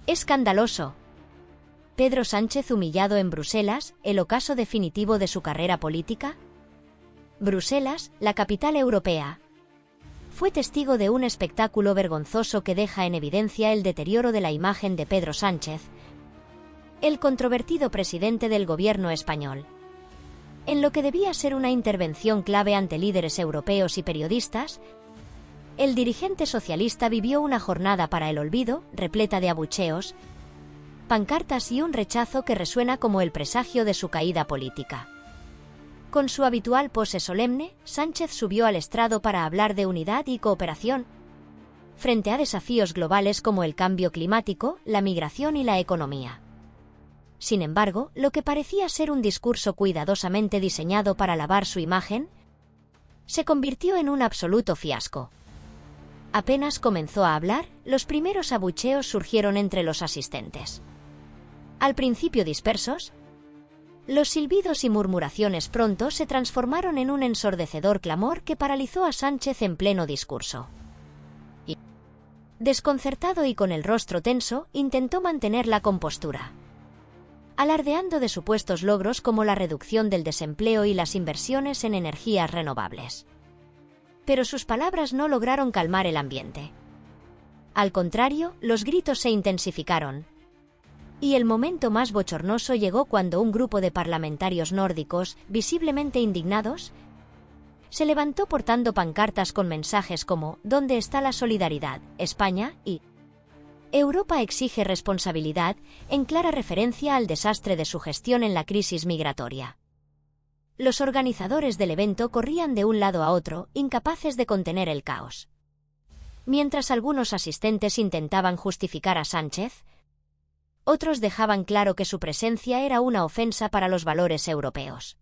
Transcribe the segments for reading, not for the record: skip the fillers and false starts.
Escandaloso. Pedro Sánchez humillado en Bruselas, ¿el ocaso definitivo de su carrera política? Bruselas, la capital europea, fue testigo de un espectáculo vergonzoso que deja en evidencia el deterioro de la imagen de Pedro Sánchez, el controvertido presidente del gobierno español. En lo que debía ser una intervención clave ante líderes europeos y periodistas, el dirigente socialista vivió una jornada para el olvido, repleta de abucheos, pancartas y un rechazo que resuena como el presagio de su caída política. Con su habitual pose solemne, Sánchez subió al estrado para hablar de unidad y cooperación frente a desafíos globales como el cambio climático, la migración y la economía. Sin embargo, lo que parecía ser un discurso cuidadosamente diseñado para lavar su imagen, se convirtió en un absoluto fiasco. Apenas comenzó a hablar, los primeros abucheos surgieron entre los asistentes. Al principio dispersos, los silbidos y murmuraciones pronto se transformaron en un ensordecedor clamor que paralizó a Sánchez en pleno discurso. Desconcertado y con el rostro tenso, intentó mantener la compostura, alardeando de supuestos logros como la reducción del desempleo y las inversiones en energías renovables. Pero sus palabras no lograron calmar el ambiente. Al contrario, los gritos se intensificaron. Y el momento más bochornoso llegó cuando un grupo de parlamentarios nórdicos, visiblemente indignados, se levantó portando pancartas con mensajes como «¿Dónde está la solidaridad? España» y «Europa exige responsabilidad», en clara referencia al desastre de su gestión en la crisis migratoria. Los organizadores del evento corrían de un lado a otro, incapaces de contener el caos. Mientras algunos asistentes intentaban justificar a Sánchez, otros dejaban claro que su presencia era una ofensa para los valores europeos.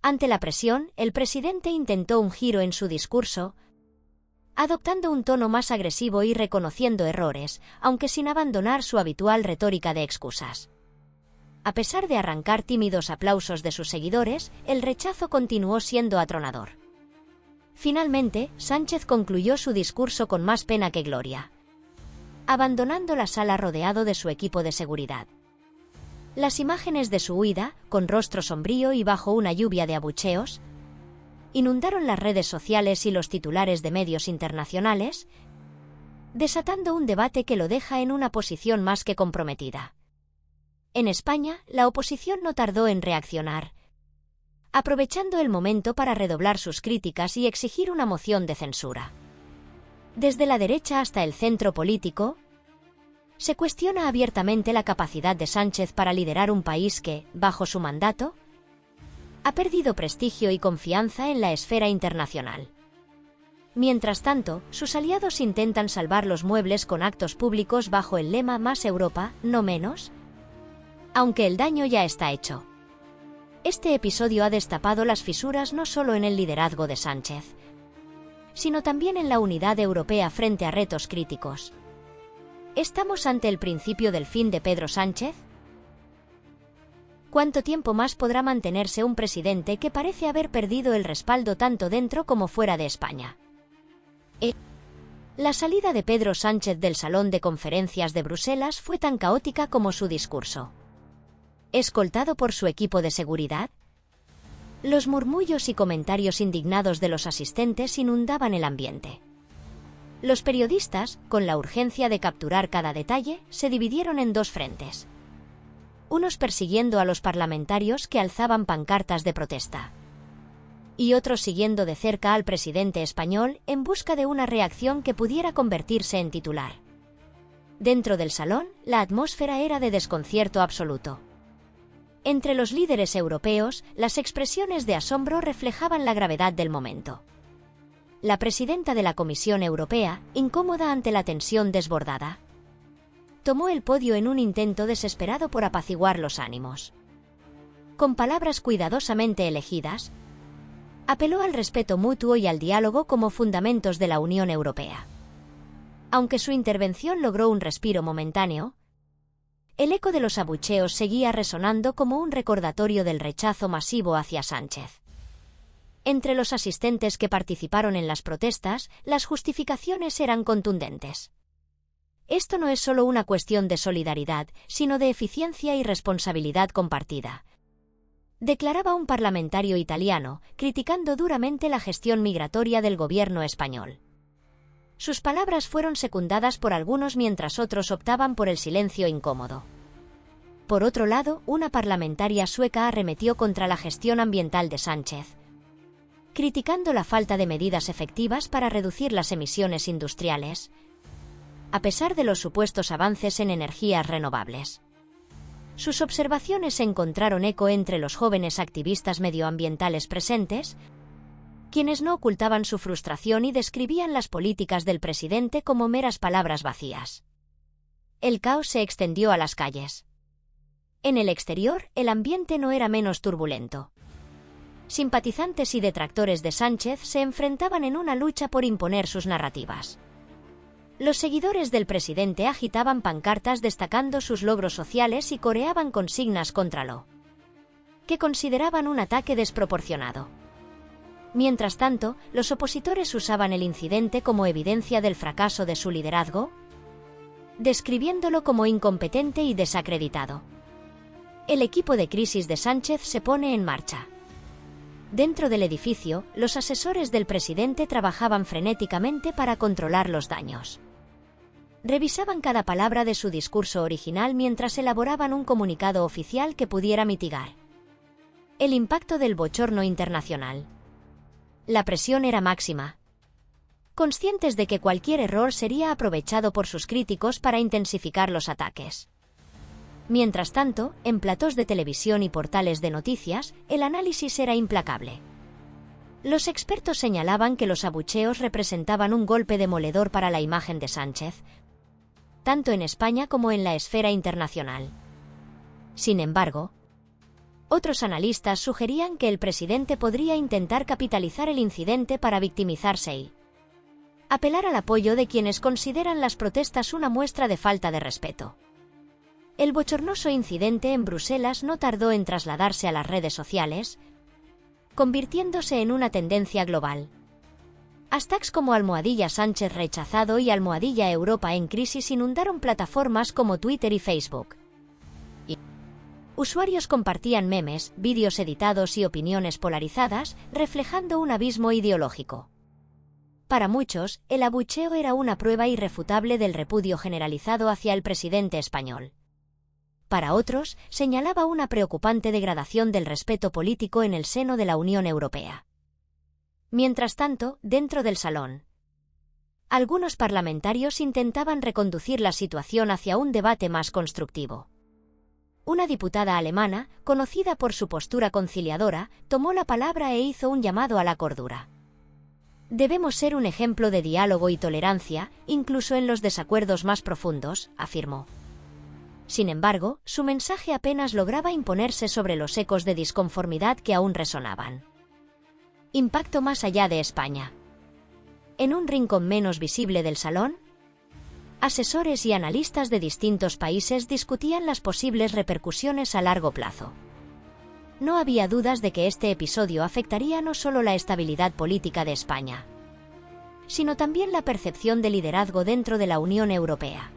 Ante la presión, el presidente intentó un giro en su discurso, adoptando un tono más agresivo y reconociendo errores, aunque sin abandonar su habitual retórica de excusas. A pesar de arrancar tímidos aplausos de sus seguidores, el rechazo continuó siendo atronador. Finalmente, Sánchez concluyó su discurso con más pena que gloria, abandonando la sala rodeado de su equipo de seguridad. Las imágenes de su huida, con rostro sombrío y bajo una lluvia de abucheos, inundaron las redes sociales y los titulares de medios internacionales, desatando un debate que lo deja en una posición más que comprometida. En España, la oposición no tardó en reaccionar, aprovechando el momento para redoblar sus críticas y exigir una moción de censura. Desde la derecha hasta el centro político, se cuestiona abiertamente la capacidad de Sánchez para liderar un país que, bajo su mandato, ha perdido prestigio y confianza en la esfera internacional. Mientras tanto, sus aliados intentan salvar los muebles con actos públicos bajo el lema «Más Europa, no menos», aunque el daño ya está hecho. Este episodio ha destapado las fisuras no solo en el liderazgo de Sánchez, sino también en la unidad europea frente a retos críticos. ¿Estamos ante el principio del fin de Pedro Sánchez? ¿Cuánto tiempo más podrá mantenerse un presidente que parece haber perdido el respaldo tanto dentro como fuera de España? La salida de Pedro Sánchez del Salón de Conferencias de Bruselas fue tan caótica como su discurso. Escoltado por su equipo de seguridad, los murmullos y comentarios indignados de los asistentes inundaban el ambiente. Los periodistas, con la urgencia de capturar cada detalle, se dividieron en dos frentes. Unos persiguiendo a los parlamentarios que alzaban pancartas de protesta, y otros siguiendo de cerca al presidente español en busca de una reacción que pudiera convertirse en titular. Dentro del salón, la atmósfera era de desconcierto absoluto. Entre los líderes europeos, las expresiones de asombro reflejaban la gravedad del momento. La presidenta de la Comisión Europea, incómoda ante la tensión desbordada, tomó el podio en un intento desesperado por apaciguar los ánimos. Con palabras cuidadosamente elegidas, apeló al respeto mutuo y al diálogo como fundamentos de la Unión Europea. Aunque su intervención logró un respiro momentáneo, el eco de los abucheos seguía resonando como un recordatorio del rechazo masivo hacia Sánchez. Entre los asistentes que participaron en las protestas, las justificaciones eran contundentes. Esto no es solo una cuestión de solidaridad, sino de eficiencia y responsabilidad compartida, declaraba un parlamentario italiano, criticando duramente la gestión migratoria del gobierno español. Sus palabras fueron secundadas por algunos mientras otros optaban por el silencio incómodo. Por otro lado, una parlamentaria sueca arremetió contra la gestión ambiental de Sánchez, criticando la falta de medidas efectivas para reducir las emisiones industriales, a pesar de los supuestos avances en energías renovables. Sus observaciones encontraron eco entre los jóvenes activistas medioambientales presentes, quienes no ocultaban su frustración y describían las políticas del presidente como meras palabras vacías. El caos se extendió a las calles. En el exterior, el ambiente no era menos turbulento. Simpatizantes y detractores de Sánchez se enfrentaban en una lucha por imponer sus narrativas. Los seguidores del presidente agitaban pancartas destacando sus logros sociales y coreaban consignas contra lo que consideraban un ataque desproporcionado. Mientras tanto, los opositores usaban el incidente como evidencia del fracaso de su liderazgo, describiéndolo como incompetente y desacreditado. El equipo de crisis de Sánchez se pone en marcha. Dentro del edificio, los asesores del presidente trabajaban frenéticamente para controlar los daños. Revisaban cada palabra de su discurso original mientras elaboraban un comunicado oficial que pudiera mitigar el impacto del bochorno internacional. La presión era máxima, conscientes de que cualquier error sería aprovechado por sus críticos para intensificar los ataques. Mientras tanto, en platós de televisión y portales de noticias, el análisis era implacable. Los expertos señalaban que los abucheos representaban un golpe demoledor para la imagen de Sánchez, tanto en España como en la esfera internacional. Sin embargo, otros analistas sugerían que el presidente podría intentar capitalizar el incidente para victimizarse y apelar al apoyo de quienes consideran las protestas una muestra de falta de respeto. El bochornoso incidente en Bruselas no tardó en trasladarse a las redes sociales, convirtiéndose en una tendencia global. Hashtags como #Sánchez rechazado y #Europa en crisis inundaron plataformas como Twitter y Facebook. Usuarios compartían memes, vídeos editados y opiniones polarizadas, reflejando un abismo ideológico. Para muchos, el abucheo era una prueba irrefutable del repudio generalizado hacia el presidente español. Para otros, señalaba una preocupante degradación del respeto político en el seno de la Unión Europea. Mientras tanto, dentro del salón, algunos parlamentarios intentaban reconducir la situación hacia un debate más constructivo. Una diputada alemana, conocida por su postura conciliadora, tomó la palabra e hizo un llamado a la cordura. Debemos ser un ejemplo de diálogo y tolerancia, incluso en los desacuerdos más profundos, afirmó. Sin embargo, su mensaje apenas lograba imponerse sobre los ecos de disconformidad que aún resonaban. Impacto más allá de España. En un rincón menos visible del salón, asesores y analistas de distintos países discutían las posibles repercusiones a largo plazo. No había dudas de que este episodio afectaría no solo la estabilidad política de España, sino también la percepción de liderazgo dentro de la Unión Europea.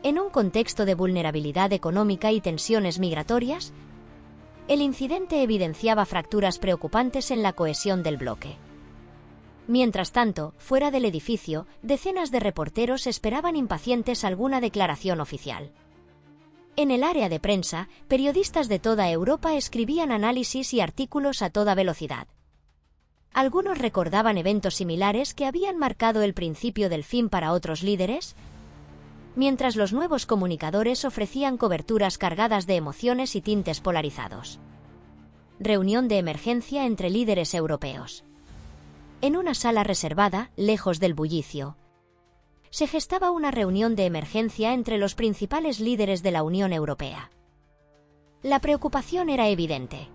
En un contexto de vulnerabilidad económica y tensiones migratorias, el incidente evidenciaba fracturas preocupantes en la cohesión del bloque. Mientras tanto, fuera del edificio, decenas de reporteros esperaban impacientes alguna declaración oficial. En el área de prensa, periodistas de toda Europa escribían análisis y artículos a toda velocidad. Algunos recordaban eventos similares que habían marcado el principio del fin para otros líderes, mientras los nuevos comunicadores ofrecían coberturas cargadas de emociones y tintes polarizados. Reunión de emergencia entre líderes europeos. En una sala reservada, lejos del bullicio, se gestaba una reunión de emergencia entre los principales líderes de la Unión Europea. La preocupación era evidente.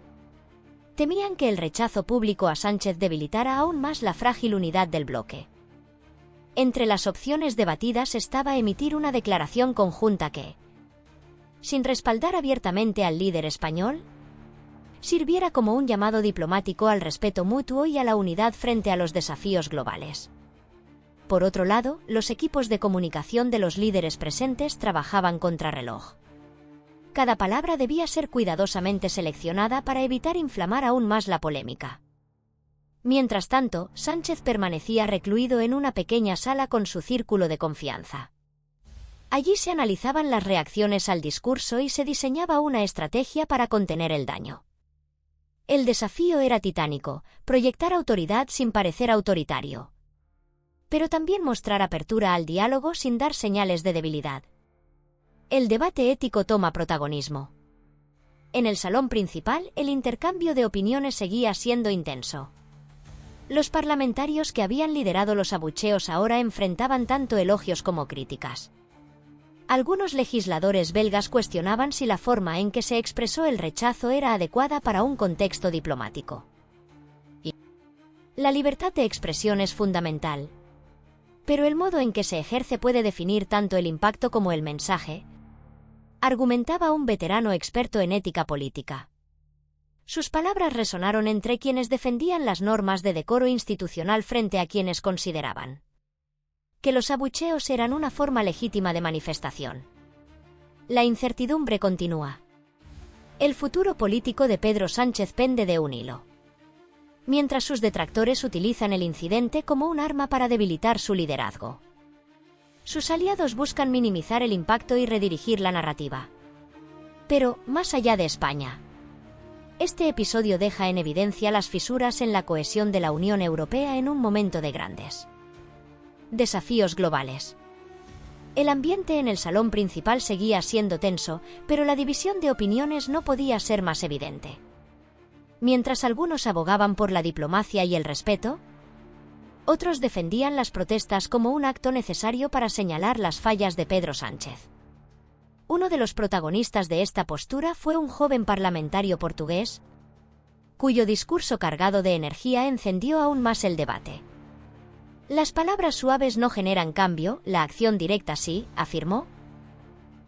Temían que el rechazo público a Sánchez debilitara aún más la frágil unidad del bloque. Entre las opciones debatidas estaba emitir una declaración conjunta que, sin respaldar abiertamente al líder español, sirviera como un llamado diplomático al respeto mutuo y a la unidad frente a los desafíos globales. Por otro lado, los equipos de comunicación de los líderes presentes trabajaban contrarreloj. Cada palabra debía ser cuidadosamente seleccionada para evitar inflamar aún más la polémica. Mientras tanto, Sánchez permanecía recluido en una pequeña sala con su círculo de confianza. Allí se analizaban las reacciones al discurso y se diseñaba una estrategia para contener el daño. El desafío era titánico: proyectar autoridad sin parecer autoritario, pero también mostrar apertura al diálogo sin dar señales de debilidad. El debate ético toma protagonismo. En el salón principal, el intercambio de opiniones seguía siendo intenso. Los parlamentarios que habían liderado los abucheos ahora enfrentaban tanto elogios como críticas. Algunos legisladores belgas cuestionaban si la forma en que se expresó el rechazo era adecuada para un contexto diplomático. La libertad de expresión es fundamental, pero el modo en que se ejerce puede definir tanto el impacto como el mensaje, argumentaba un veterano experto en ética política. Sus palabras resonaron entre quienes defendían las normas de decoro institucional frente a quienes consideraban que los abucheos eran una forma legítima de manifestación. La incertidumbre continúa. El futuro político de Pedro Sánchez pende de un hilo. Mientras sus detractores utilizan el incidente como un arma para debilitar su liderazgo, sus aliados buscan minimizar el impacto y redirigir la narrativa. Pero, más allá de España, este episodio deja en evidencia las fisuras en la cohesión de la Unión Europea en un momento de grandes desafíos globales. El ambiente en el salón principal seguía siendo tenso, pero la división de opiniones no podía ser más evidente. Mientras algunos abogaban por la diplomacia y el respeto, otros defendían las protestas como un acto necesario para señalar las fallas de Pedro Sánchez. Uno de los protagonistas de esta postura fue un joven parlamentario portugués, cuyo discurso cargado de energía encendió aún más el debate. Las palabras suaves no generan cambio, la acción directa sí, afirmó,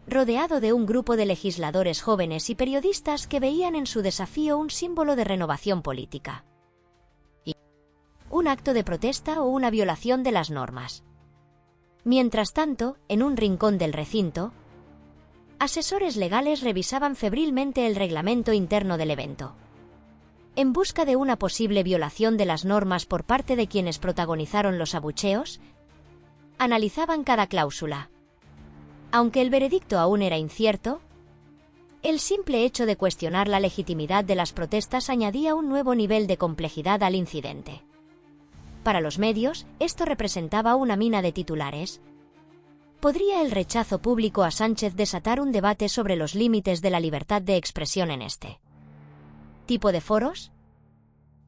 rodeado de un grupo de legisladores jóvenes y periodistas que veían en su desafío un símbolo de renovación política. Un acto de protesta o una violación de las normas. Mientras tanto, en un rincón del recinto, asesores legales revisaban febrilmente el reglamento interno del evento. En busca de una posible violación de las normas por parte de quienes protagonizaron los abucheos, analizaban cada cláusula. Aunque el veredicto aún era incierto, el simple hecho de cuestionar la legitimidad de las protestas añadía un nuevo nivel de complejidad al incidente. Para los medios, esto representaba una mina de titulares. ¿Podría el rechazo público a Sánchez desatar un debate sobre los límites de la libertad de expresión en este tipo de foros?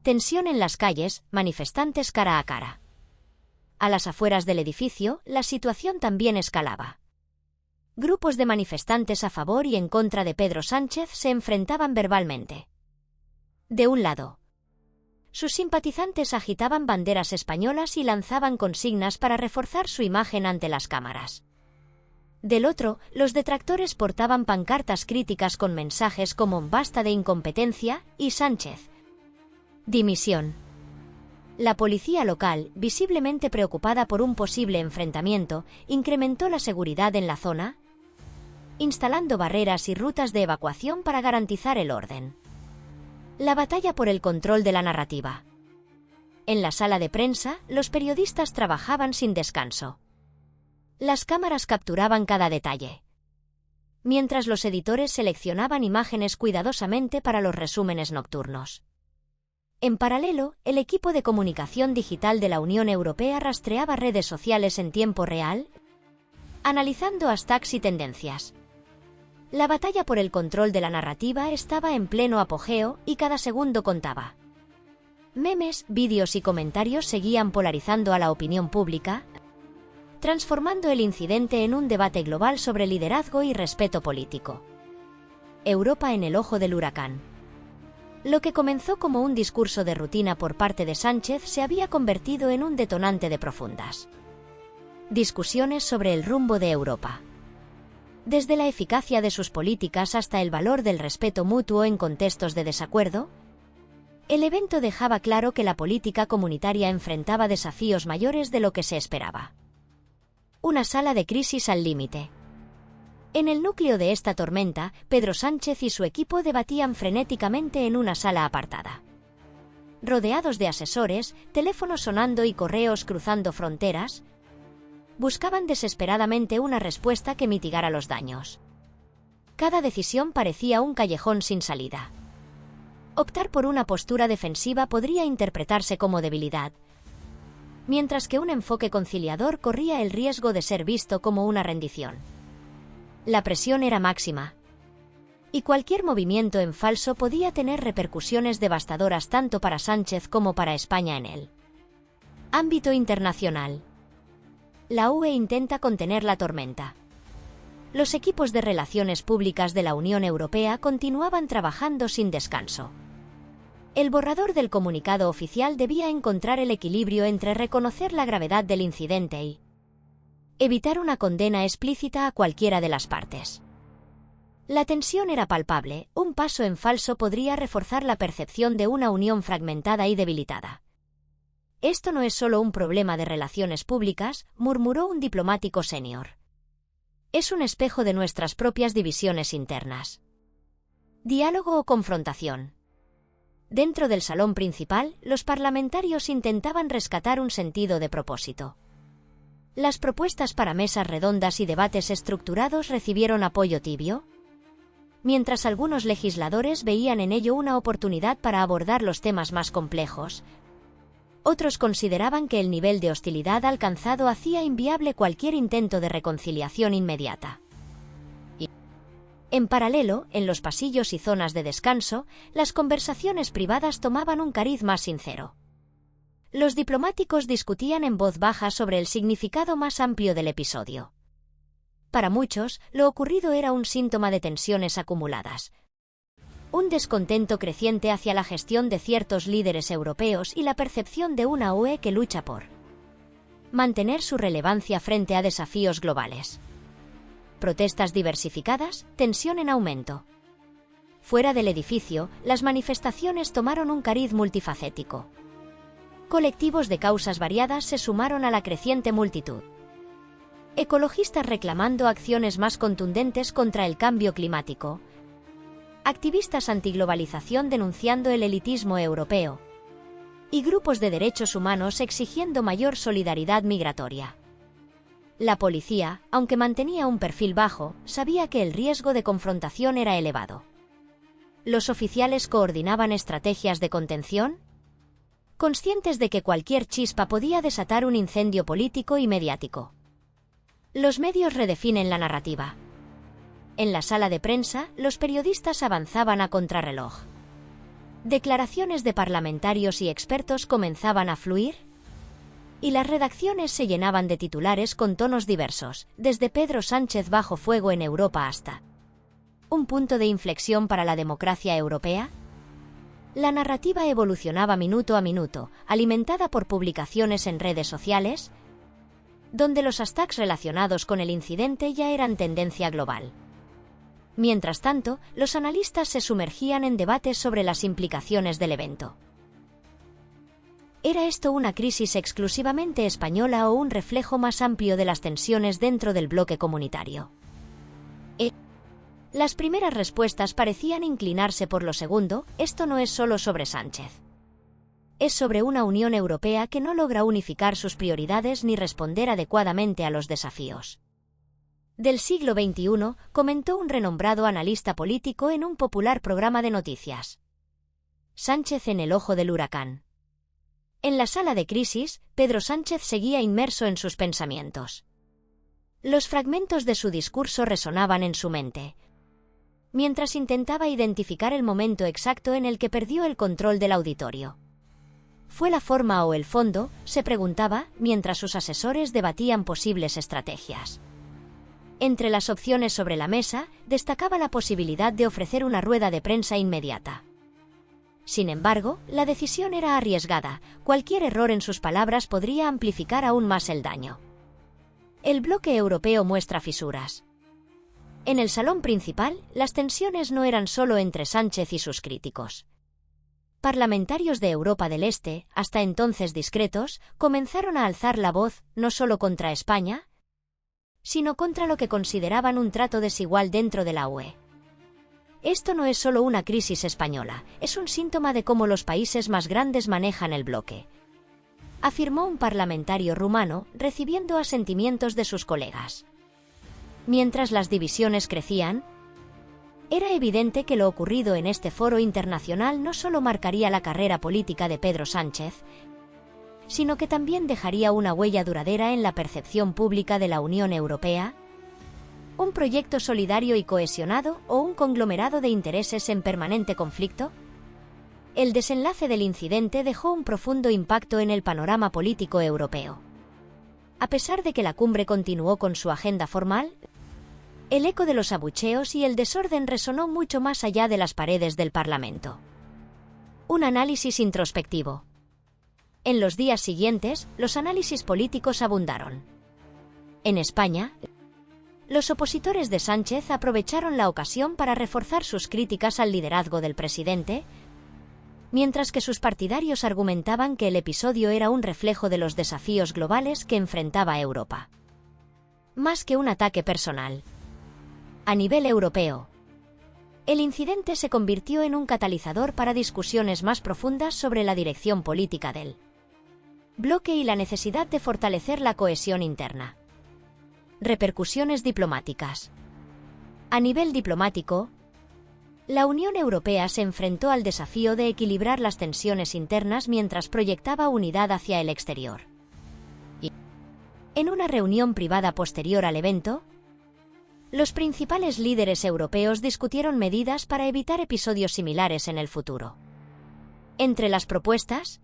Tensión en las calles, manifestantes cara a cara. A las afueras del edificio, la situación también escalaba. Grupos de manifestantes a favor y en contra de Pedro Sánchez se enfrentaban verbalmente. De un lado, sus simpatizantes agitaban banderas españolas y lanzaban consignas para reforzar su imagen ante las cámaras. Del otro, los detractores portaban pancartas críticas con mensajes como «Basta de incompetencia» y «Sánchez, dimisión». La policía local, visiblemente preocupada por un posible enfrentamiento, incrementó la seguridad en la zona, instalando barreras y rutas de evacuación para garantizar el orden. La batalla por el control de la narrativa. En la sala de prensa, los periodistas trabajaban sin descanso. Las cámaras capturaban cada detalle, mientras los editores seleccionaban imágenes cuidadosamente para los resúmenes nocturnos. En paralelo, el equipo de comunicación digital de la Unión Europea rastreaba redes sociales en tiempo real, analizando hashtags y tendencias. La batalla por el control de la narrativa estaba en pleno apogeo y cada segundo contaba. Memes, vídeos y comentarios seguían polarizando a la opinión pública, transformando el incidente en un debate global sobre liderazgo y respeto político. Europa en el ojo del huracán. Lo que comenzó como un discurso de rutina por parte de Sánchez se había convertido en un detonante de profundas discusiones sobre el rumbo de Europa. Desde la eficacia de sus políticas hasta el valor del respeto mutuo en contextos de desacuerdo, El evento dejaba claro que la política comunitaria enfrentaba desafíos mayores de lo que se esperaba. Una sala de crisis al límite. En el núcleo de esta tormenta, Pedro Sánchez y su equipo debatían frenéticamente en una sala apartada. Rodeados de asesores, teléfonos sonando y correos cruzando fronteras, buscaban desesperadamente una respuesta que mitigara los daños. Cada decisión parecía un callejón sin salida. Optar por una postura defensiva podría interpretarse como debilidad, mientras que un enfoque conciliador corría el riesgo de ser visto como una rendición. La presión era máxima, y cualquier movimiento en falso podía tener repercusiones devastadoras tanto para Sánchez como para España en el ámbito internacional. La UE intenta contener la tormenta. Los equipos de relaciones públicas de la Unión Europea continuaban trabajando sin descanso. El borrador del comunicado oficial debía encontrar el equilibrio entre reconocer la gravedad del incidente y evitar una condena explícita a cualquiera de las partes. La tensión era palpable, un paso en falso podría reforzar la percepción de una unión fragmentada y debilitada. Esto no es solo un problema de relaciones públicas, murmuró un diplomático senior. Es un espejo de nuestras propias divisiones internas. Diálogo o confrontación. Dentro del salón principal, los parlamentarios intentaban rescatar un sentido de propósito. Las propuestas para mesas redondas y debates estructurados recibieron apoyo tibio, mientras algunos legisladores veían en ello una oportunidad para abordar los temas más complejos. Otros consideraban que el nivel de hostilidad alcanzado hacía inviable cualquier intento de reconciliación inmediata. En paralelo, en los pasillos y zonas de descanso, las conversaciones privadas tomaban un cariz más sincero. Los diplomáticos discutían en voz baja sobre el significado más amplio del episodio. Para muchos, lo ocurrido era un síntoma de tensiones acumuladas, un descontento creciente hacia la gestión de ciertos líderes europeos y la percepción de una UE que lucha por mantener su relevancia frente a desafíos globales. Protestas diversificadas, tensión en aumento. Fuera del edificio, las manifestaciones tomaron un cariz multifacético. Colectivos de causas variadas se sumaron a la creciente multitud. Ecologistas reclamando acciones más contundentes contra el cambio climático. Activistas antiglobalización denunciando el elitismo europeo. Y grupos de derechos humanos exigiendo mayor solidaridad migratoria. La policía, aunque mantenía un perfil bajo, sabía que el riesgo de confrontación era elevado. ¿Los oficiales coordinaban estrategias de contención? Conscientes de que cualquier chispa podía desatar un incendio político y mediático. Los medios redefinen la narrativa. En la sala de prensa, los periodistas avanzaban a contrarreloj. Declaraciones de parlamentarios y expertos comenzaban a fluir, y las redacciones se llenaban de titulares con tonos diversos, desde Pedro Sánchez bajo fuego en Europa hasta ¿un punto de inflexión para la democracia europea? La narrativa evolucionaba minuto a minuto, alimentada por publicaciones en redes sociales, donde los hashtags relacionados con el incidente ya eran tendencia global. Mientras tanto, los analistas se sumergían en debates sobre las implicaciones del evento. ¿Era esto una crisis exclusivamente española o un reflejo más amplio de las tensiones dentro del bloque comunitario? Las primeras respuestas parecían inclinarse por lo segundo, esto no es solo sobre Sánchez. Es sobre una Unión Europea que no logra unificar sus prioridades ni responder adecuadamente a los desafíos del siglo XXI, comentó un renombrado analista político en un popular programa de noticias. Sánchez en el ojo del huracán. En la sala de crisis, Pedro Sánchez seguía inmerso en sus pensamientos. Los fragmentos de su discurso resonaban en su mente, mientras intentaba identificar el momento exacto en el que perdió el control del auditorio. ¿Fue la forma o el fondo?, se preguntaba, mientras sus asesores debatían posibles estrategias. Entre las opciones sobre la mesa, destacaba la posibilidad de ofrecer una rueda de prensa inmediata. Sin embargo, la decisión era arriesgada, cualquier error en sus palabras podría amplificar aún más el daño. El bloque europeo muestra fisuras. En el salón principal, las tensiones no eran solo entre Sánchez y sus críticos. Parlamentarios de Europa del Este, hasta entonces discretos, comenzaron a alzar la voz, no solo contra España, sino contra lo que consideraban un trato desigual dentro de la UE. Esto no es solo una crisis española, es un síntoma de cómo los países más grandes manejan el bloque, afirmó un parlamentario rumano, recibiendo asentimientos de sus colegas. Mientras las divisiones crecían, era evidente que lo ocurrido en este foro internacional no solo marcaría la carrera política de Pedro Sánchez, sino que también dejaría una huella duradera en la percepción pública de la Unión Europea, un proyecto solidario y cohesionado o un conglomerado de intereses en permanente conflicto. El desenlace del incidente dejó un profundo impacto en el panorama político europeo. A pesar de que la cumbre continuó con su agenda formal, el eco de los abucheos y el desorden resonó mucho más allá de las paredes del Parlamento. Un análisis introspectivo. En los días siguientes, los análisis políticos abundaron. En España, los opositores de Sánchez aprovecharon la ocasión para reforzar sus críticas al liderazgo del presidente, mientras que sus partidarios argumentaban que el episodio era un reflejo de los desafíos globales que enfrentaba Europa. Más que un ataque personal. A nivel europeo, el incidente se convirtió en un catalizador para discusiones más profundas sobre la dirección política del bloque y la necesidad de fortalecer la cohesión interna. Repercusiones diplomáticas. A nivel diplomático, la Unión Europea se enfrentó al desafío de equilibrar las tensiones internas mientras proyectaba unidad hacia el exterior. Y, en una reunión privada posterior al evento, los principales líderes europeos discutieron medidas para evitar episodios similares en el futuro. Entre las propuestas,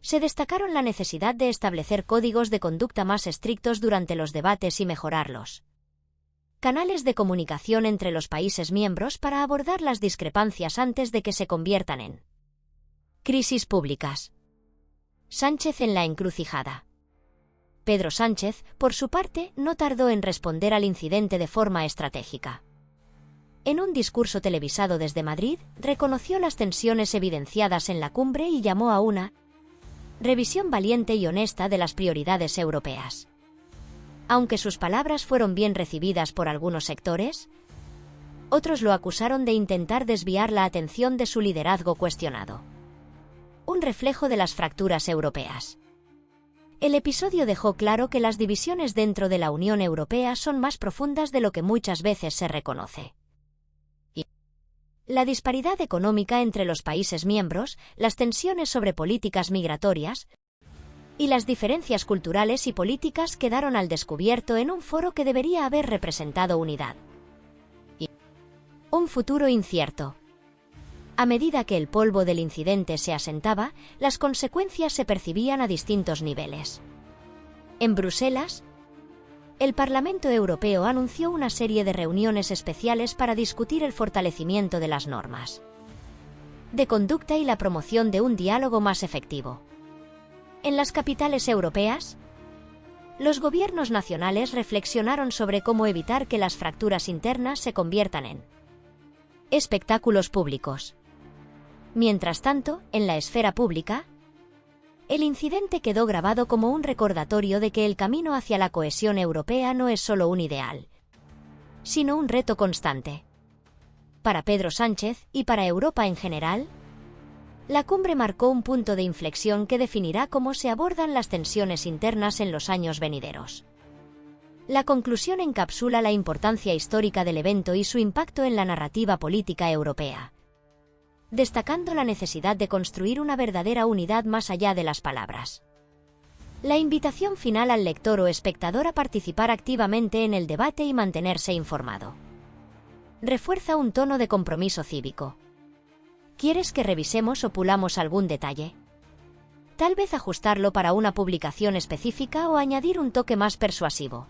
se destacaron la necesidad de establecer códigos de conducta más estrictos durante los debates y mejorarlos. Canales de comunicación entre los países miembros para abordar las discrepancias antes de que se conviertan en crisis públicas. Sánchez en la encrucijada. Pedro Sánchez, por su parte, no tardó en responder al incidente de forma estratégica. En un discurso televisado desde Madrid, reconoció las tensiones evidenciadas en la cumbre y llamó a una revisión valiente y honesta de las prioridades europeas. Aunque sus palabras fueron bien recibidas por algunos sectores, otros lo acusaron de intentar desviar la atención de su liderazgo cuestionado. Un reflejo de las fracturas europeas. El episodio dejó claro que las divisiones dentro de la Unión Europea son más profundas de lo que muchas veces se reconoce. La disparidad económica entre los países miembros, las tensiones sobre políticas migratorias y las diferencias culturales y políticas quedaron al descubierto en un foro que debería haber representado unidad. Y un futuro incierto. A medida que el polvo del incidente se asentaba, las consecuencias se percibían a distintos niveles. En Bruselas, el Parlamento Europeo anunció una serie de reuniones especiales para discutir el fortalecimiento de las normas de conducta y la promoción de un diálogo más efectivo. En las capitales europeas, los gobiernos nacionales reflexionaron sobre cómo evitar que las fracturas internas se conviertan en espectáculos públicos. Mientras tanto, en la esfera pública, el incidente quedó grabado como un recordatorio de que el camino hacia la cohesión europea no es solo un ideal, sino un reto constante. Para Pedro Sánchez y para Europa en general, la cumbre marcó un punto de inflexión que definirá cómo se abordan las tensiones internas en los años venideros. La conclusión encapsula la importancia histórica del evento y su impacto en la narrativa política europea, destacando la necesidad de construir una verdadera unidad más allá de las palabras. La invitación final al lector o espectador a participar activamente en el debate y mantenerse informado. Refuerza un tono de compromiso cívico. ¿Quieres que revisemos o pulamos algún detalle? Tal vez ajustarlo para una publicación específica o añadir un toque más persuasivo.